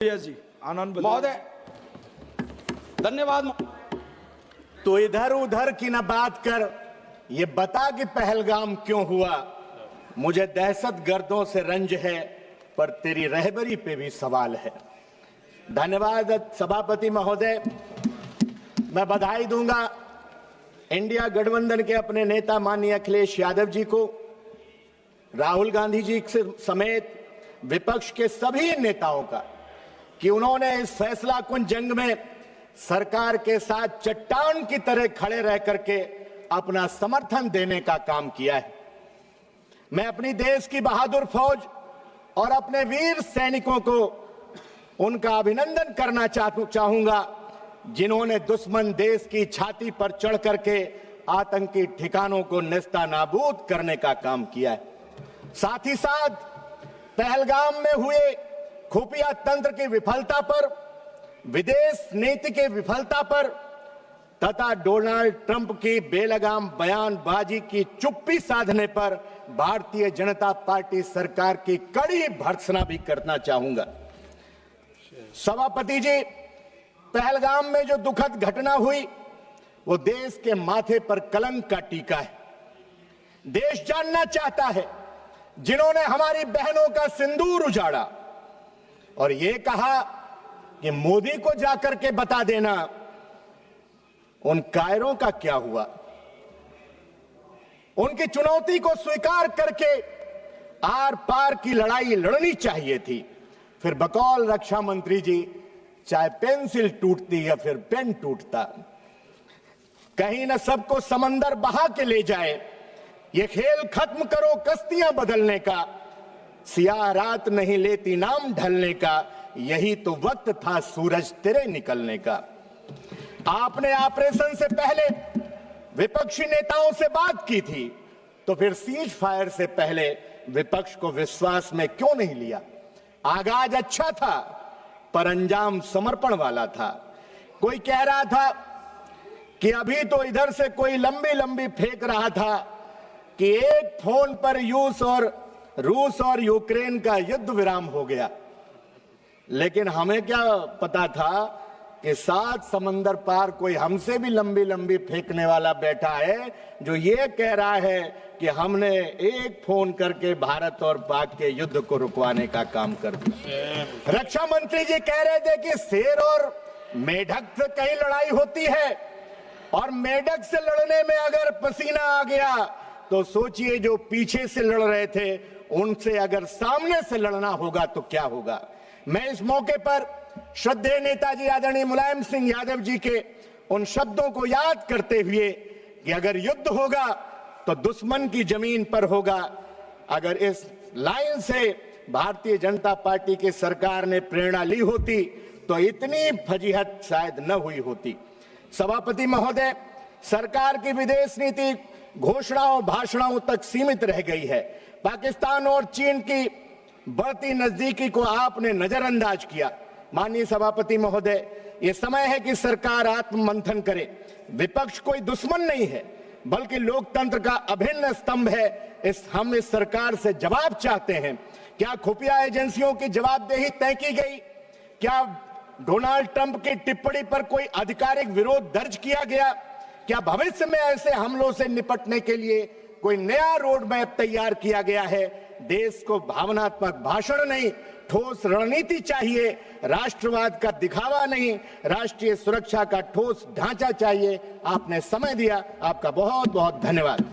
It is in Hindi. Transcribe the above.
जी आनंद महोदय धन्यवाद। तो इधर उधर की न बात कर, ये बता कि पहलगाम क्यों हुआ। मुझे दहशत गर्दों से रंज है, पर तेरी रहबरी पे भी सवाल है। धन्यवाद सभापति महोदय। मैं बधाई दूंगा इंडिया गठबंधन के अपने नेता माननीय अखिलेश यादव जी को, राहुल गांधी जी समेत विपक्ष के सभी नेताओं का, कि उन्होंने इस फैसला कुन जंग में सरकार के साथ चट्टान की तरह खड़े रह करके अपना समर्थन देने का काम किया है। मैं अपनी देश की बहादुर फौज और अपने वीर सैनिकों को उनका अभिनंदन करना चाहूंगा, जिन्होंने दुश्मन देश की छाती पर चढ़ करके आतंकी ठिकानों को नेस्तनाबूद करने का काम किया है। साथ ही साथ पहलगाम में हुए खुफिया तंत्र की विफलता पर, विदेश नीति की विफलता पर तथा डोनाल्ड ट्रंप की बेलगाम बयानबाजी की चुप्पी साधने पर भारतीय जनता पार्टी सरकार की कड़ी भर्त्सना भी करना चाहूंगा। सभापति जी, पहलगाम में जो दुखद घटना हुई वो देश के माथे पर कलंक का टीका है। देश जानना चाहता है जिन्होंने हमारी बहनों का सिंदूर उजाड़ा और ये कहा कि मोदी को जाकर के बता देना उन कायरों का क्या हुआ। उनकी चुनौती को स्वीकार करके आर पार की लड़ाई लड़नी चाहिए थी। फिर बकौल रक्षा मंत्री जी, चाहे पेंसिल टूटती या फिर पेन टूटता, कहीं न सबको समंदर बहा के ले जाए। ये खेल खत्म करो कश्तियां बदलने का, सियाह रात नहीं लेती नाम ढलने का, यही तो वक्त था सूरज तेरे निकलने का। आपने ऑपरेशन से पहले विपक्षी नेताओं से बात की थी, तो फिर सीज फायर से पहले विपक्ष को विश्वास में क्यों नहीं लिया। आगाज अच्छा था पर अंजाम समर्पण वाला था। कोई कह रहा था कि अभी तो इधर से कोई लंबी लंबी फेंक रहा था कि एक फोन पर रूस और यूक्रेन का युद्ध विराम हो गया, लेकिन हमें क्या पता था कि 7 समंदर पार कोई हमसे भी लंबी लंबी फेंकने वाला बैठा है, जो ये कह रहा है कि हमने एक फोन करके भारत और पाक के युद्ध को रुकवाने का काम कर दिया। रक्षा मंत्री जी कह रहे थे कि शेर और मेढक से कहीं लड़ाई होती है, और मेढक से लड़ने में अगर पसीना आ गया तो सोचिए जो पीछे से लड़ रहे थे उनसे अगर सामने से लड़ना होगा तो क्या होगा। मैं इस मौके पर श्रद्धेय नेताजी आदरणीय मुलायम सिंह यादव जी के उन शब्दों को याद करते हुए कि अगर युद्ध होगा तो दुश्मन की जमीन पर होगा, अगर इस लाइन से भारतीय जनता पार्टी की सरकार ने प्रेरणा ली होती तो इतनी फजीहत शायद न हुई होती। सभापति महोदय, सरकार की विदेश नीति घोषणाओं भाषणों तक सीमित रह गई है। पाकिस्तान और चीन की बढ़ती नजदीकी को आपने नजरअंदाज किया। माननीय सभापति महोदय, ये समय है कि सरकार आत्ममंथन करे। विपक्ष कोई दुश्मन नहीं है, बल्कि लोकतंत्र का अभिन्न स्तंभ है। हम इस सरकार से जवाब चाहते हैं। क्या खुफिया एजेंसियों की जवाबदेही तय की गई? क्या डोनाल्ड ट्रंप की टिप्पणी पर कोई आधिकारिक विरोध दर्ज किया गया? क्या भविष्य में ऐसे हमलों से निपटने के लिए कोई नया रोड मैप तैयार किया गया है? देश को भावनात्मक भाषण नहीं, ठोस रणनीति चाहिए। राष्ट्रवाद का दिखावा नहीं, राष्ट्रीय सुरक्षा का ठोस ढांचा चाहिए। आपने समय दिया, आपका बहुत बहुत धन्यवाद।